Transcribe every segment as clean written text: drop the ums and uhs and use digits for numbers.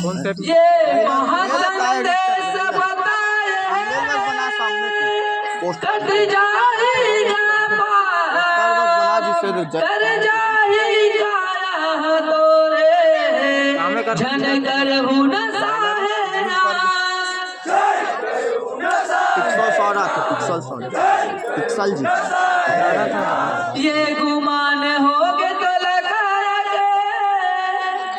ये महासंदेश बताए कट जाएगा कर जाएगा तोरे झन कर पिक्सल जी ये गुमान हो गए तो लगाया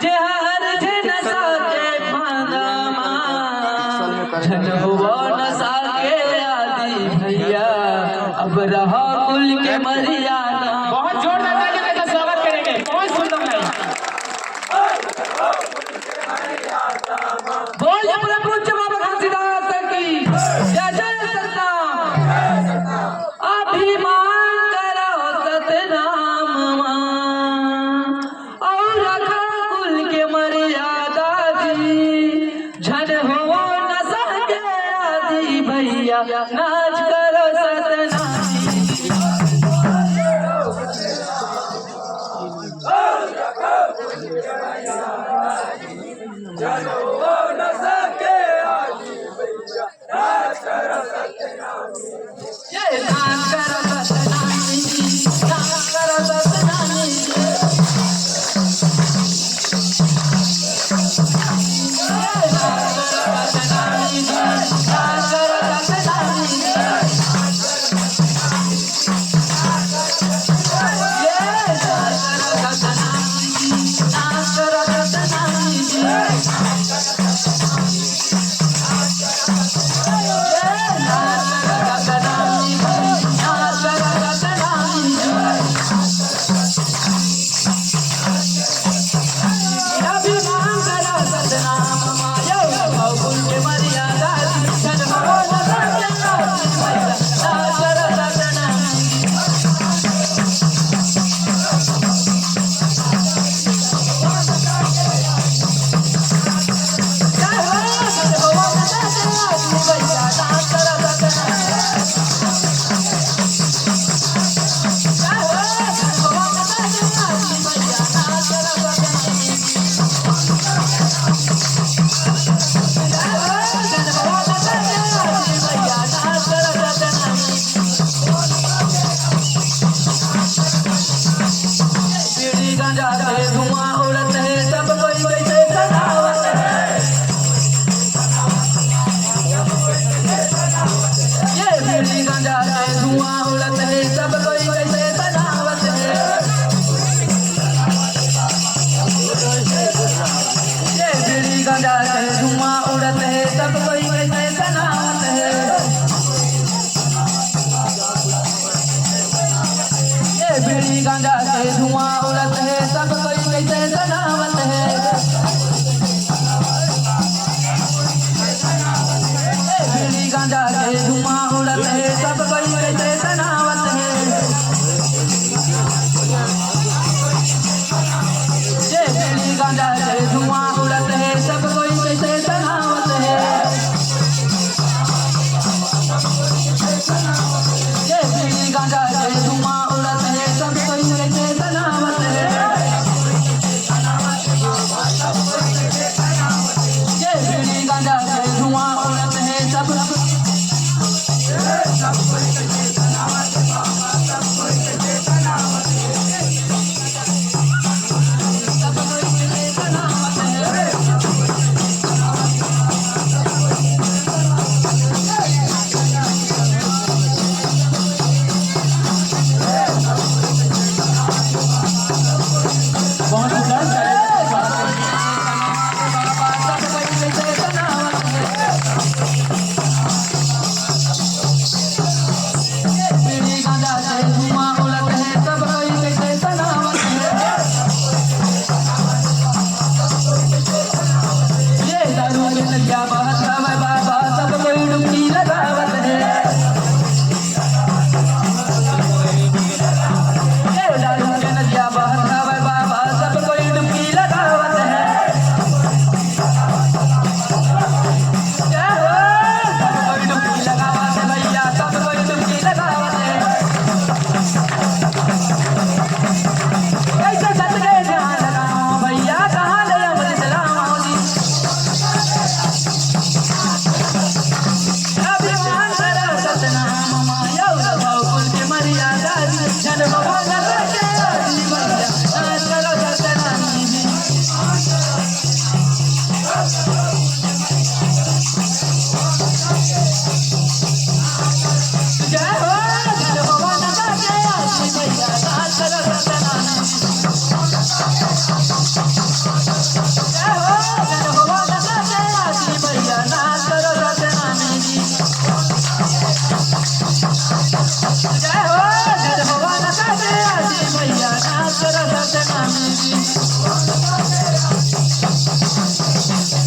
जे हर झन साके पांदामा झन हुआ नशा के आदि भैया अब रहा कुल के मर्यादा। बहुत जोरदार ताली के साथ स्वागत करेंगे। बहुत सुंदर लाइन। बोल अपने पूज्य बाबा घासीदास की जय जय सतनाम। अभिमान करो सतनाम और रखा कुल के मर्यादा जी झन हो न सके आदि भैया नाच करो सतनाम। गांजा से धुआं उड़त है सब कोई कैसे सनावत है। बीड़ी गांजा से धुआं उड़त है सब कोई कैसे सनावत है। ये बीड़ी गांजा से धुआं उड़त है सब कोई कैसे सनावत है। ये बीड़ी गांजा से धुआं उड़त है सब कोई कैसे सनावत है।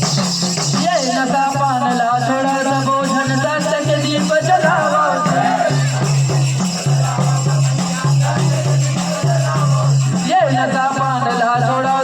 नशा पान ला थोड़ा सा बोझन सत्य के दीप जलावा ये नशा पान ला थोड़ा